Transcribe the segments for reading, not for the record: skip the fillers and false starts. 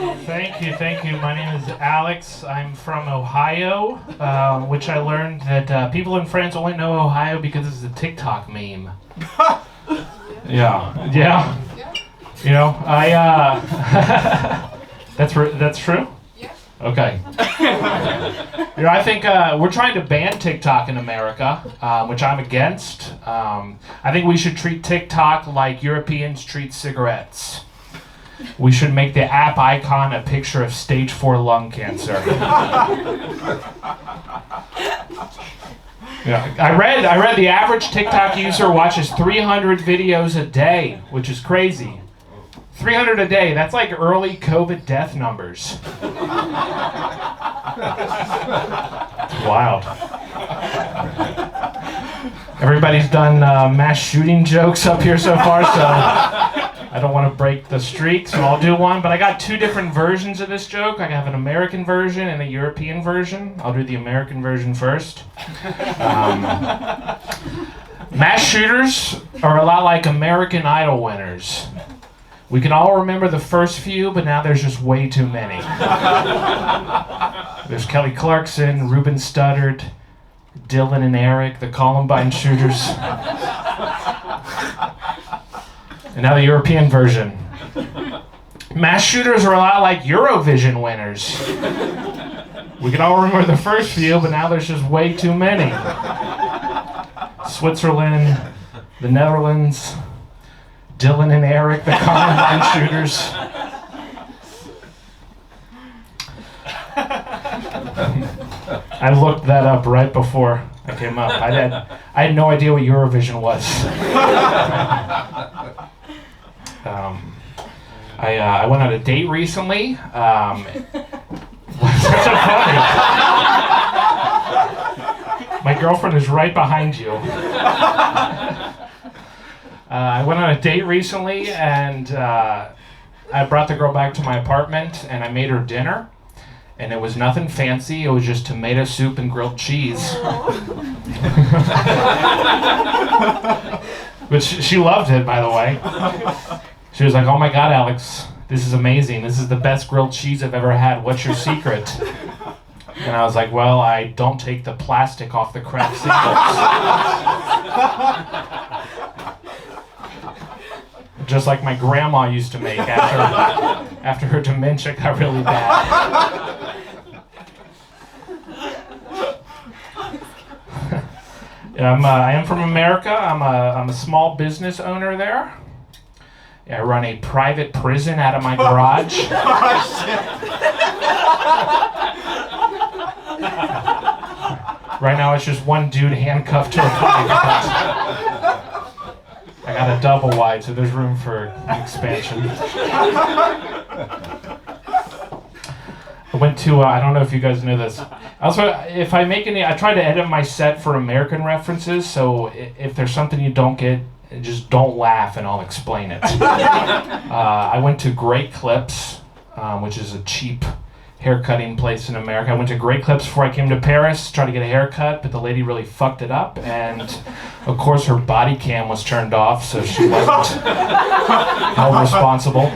Thank you. My name is Alex. I'm from Ohio, which I learned that people in France only know Ohio because it's a TikTok meme. Yeah. You know, that's true? Yeah. Okay. I think we're trying to ban TikTok in America, which I'm against. I think we should treat TikTok like Europeans treat cigarettes. We should make the app icon a picture of stage 4 lung cancer. Yeah, I read the average TikTok user watches 300 videos a day, which is crazy. 300 a day, that's like early COVID death numbers. It's wild. Everybody's done mass shooting jokes up here so far, so I don't want to break the streak, so I'll do one. But I got two different versions of this joke. I have an American version and a European version. I'll do the American version first. Mass shooters are a lot like American Idol winners. We can all remember the first few, but now there's just way too many. There's Kelly Clarkson, Ruben Studdard, Dylan and Eric, the Columbine shooters. And now the European version. Mass shooters are a lot like Eurovision winners. We can all remember the first few, but now there's just way too many. Switzerland, the Netherlands, Dylan and Eric, the Columbine shooters. I looked that up right before I came up. I had no idea what Eurovision was. I went on a date recently. What's so funny? My girlfriend is right behind you. I went on a date recently, and I brought the girl back to my apartment, and I made her dinner. And it was nothing fancy. It was just tomato soup and grilled cheese. But she loved it, by the way. She was like, "Oh my God, Alex, this is amazing. This is the best grilled cheese I've ever had. What's your secret?" And I was like, "Well, I don't take the plastic off the craft singles." Just like my grandma used to make after her dementia got really bad. I am from America. I'm a small business owner there. I run a private prison out of my garage. Right now it's just one dude handcuffed to a pipe. I got a double wide, so there's room for expansion. I went to, I don't know if you guys know this. Also, if I make any, I try to edit my set for American references, so if there's something you don't get, just don't laugh and I'll explain it. I went to Great Clips, which is a cheap haircutting place in America. I went to Great Clips before I came to Paris, tried to get a haircut, but the lady really fucked it up, and of course her body cam was turned off, so she wasn't held responsible.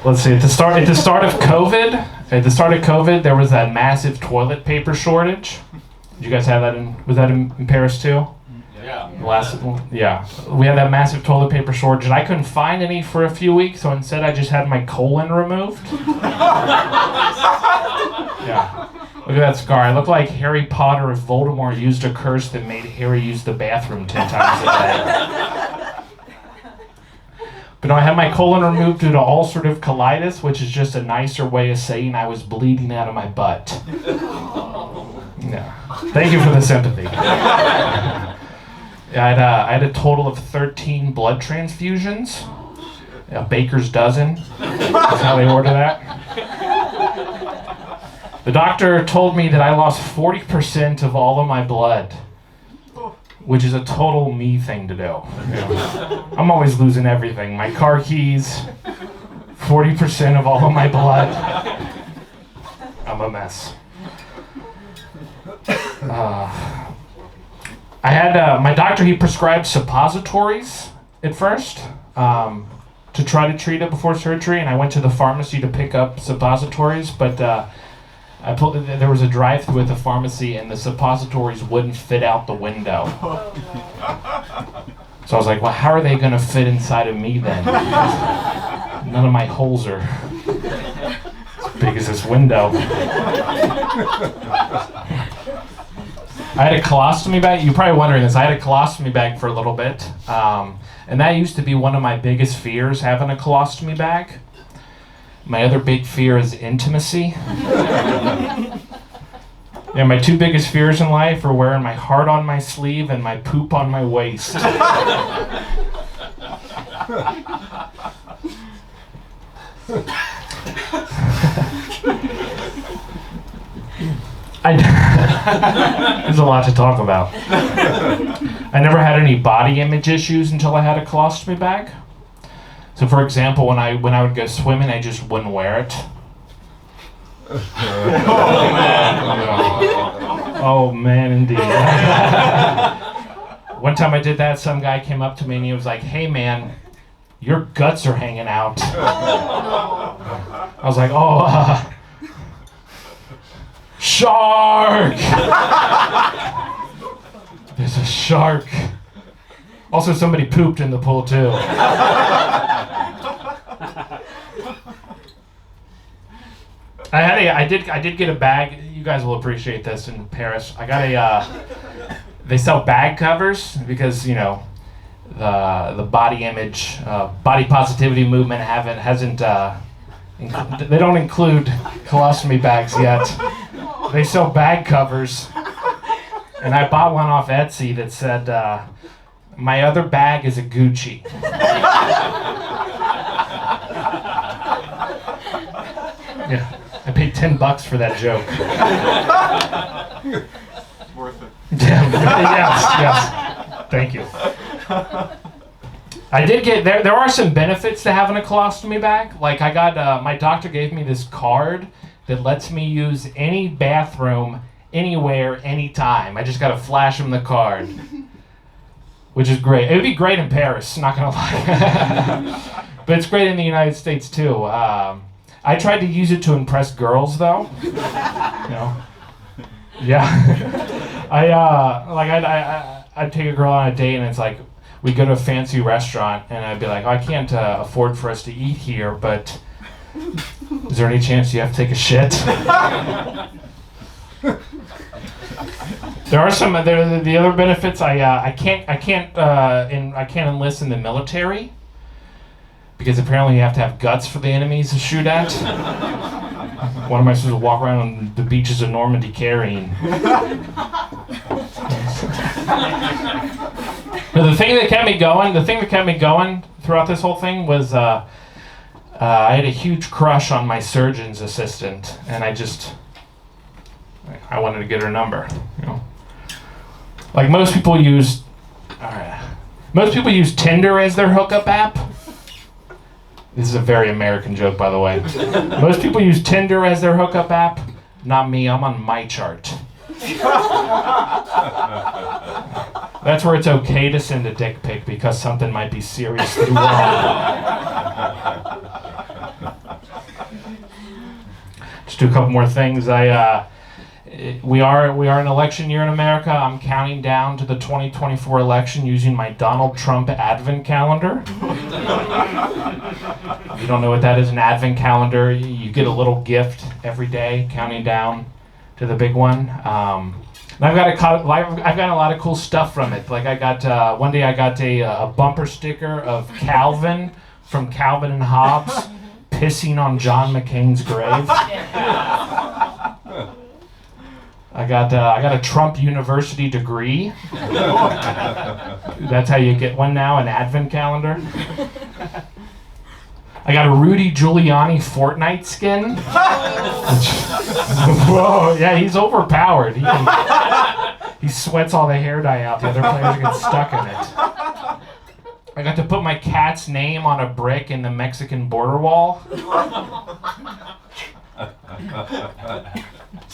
Let's see. At the start of COVID, there was that massive toilet paper shortage. Did you guys have that was that in Paris too? Yeah. Yeah. We had that massive toilet paper shortage, and I couldn't find any for a few weeks, so instead I just had my colon removed. Yeah. Look at that scar. I look like Harry Potter if Voldemort used a curse that made Harry use the bathroom 10 times a day. But no, I had my colon removed due to ulcerative colitis, which is just a nicer way of saying I was bleeding out of my butt. Yeah. Thank you for the sympathy. I had a total of 13 blood transfusions. A baker's dozen. That's how they order that. The doctor told me that I lost 40% of all of my blood, which is a total me thing to do. You know, I'm always losing everything. My car keys, 40% of all of my blood. I'm a mess. I had my doctor, he prescribed suppositories at first to try to treat it before surgery, and I went to the pharmacy to pick up suppositories, but there was a drive-thru at the pharmacy, and the suppositories wouldn't fit out the window. So I was like, well, how are they going to fit inside of me then? None of my holes are as big as this window. I had a colostomy bag. You're probably wondering this. I had a colostomy bag for a little bit. And that used to be one of my biggest fears, having a colostomy bag. My other big fear is intimacy. Yeah, my two biggest fears in life are wearing my heart on my sleeve and my poop on my waist. There's a lot to talk about. I never had any body image issues until I had a colostomy bag. So, for example, when I would go swimming, I just wouldn't wear it. Oh man! Oh man, indeed. One time I did that. Some guy came up to me and he was like, "Hey, man, your guts are hanging out." I was like, "Oh." Shark! There's a shark. Also, somebody pooped in the pool too. I did get a bag. You guys will appreciate this in Paris. I got they sell bag covers because the body image, body positivity movement hasn't. They don't include colostomy bags yet. They sell bag covers, and I bought one off Etsy that said, "My other bag is a Gucci." Yeah, I paid $10 for that joke. Worth it. Yes. Thank you. I did get there are some benefits to having a colostomy bag. Like I got my doctor gave me this card that lets me use any bathroom anywhere anytime. I just got to flash him the card, which is great. It would be great in Paris, not gonna lie. But it's great in the United States too. I tried to use it to impress girls though. Yeah. I'd take a girl on a date and it's like we'd go to a fancy restaurant and I'd be like, I can't afford for us to eat here, but is there any chance you have to take a shit? There are some the other benefits. I can't enlist in the military because apparently you have to have guts for the enemies to shoot at. What am I supposed to walk around on the beaches of Normandy carrying? But the thing that kept me going throughout this whole thing was I had a huge crush on my surgeon's assistant, and I wanted to get her number. Like most people use Tinder as their hookup app. This is a very American joke, by the way. Most people use Tinder as their hookup app. Not me. I'm on MyChart. That's where it's okay to send a dick pic because something might be seriously wrong. Just do a couple more things. We are an election year in America. I'm counting down to the 2024 election using my Donald Trump advent calendar. If you don't know what that is, an advent calendar, you get a little gift every day, counting down to the big one. And I've gotten a lot of cool stuff from it. Like one day I got a bumper sticker of Calvin from Calvin and Hobbes pissing on John McCain's grave. I got a Trump University degree. That's how you get one now, an advent calendar. I got a Rudy Giuliani Fortnite skin. Whoa, yeah, he's overpowered. He sweats all the hair dye out. The other players get stuck in it. I got to put my cat's name on a brick in the Mexican border wall.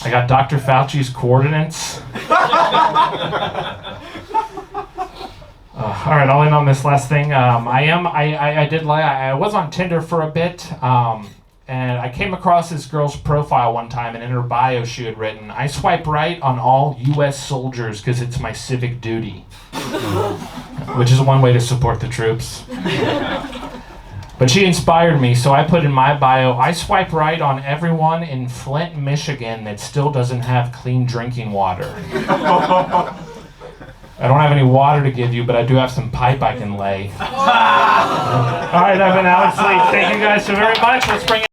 I got Dr. Fauci's coordinates. All right, I'll end on this last thing. I was on Tinder for a bit, and I came across this girl's profile one time, and in her bio she had written, "I swipe right on all U.S. soldiers because it's my civic duty," which is one way to support the troops. But she inspired me, so I put in my bio, "I swipe right on everyone in Flint, Michigan that still doesn't have clean drinking water." I don't have any water to give you, but I do have some pipe I can lay. All right, I've been Alex Leeds. Thank you guys so very much. Let's bring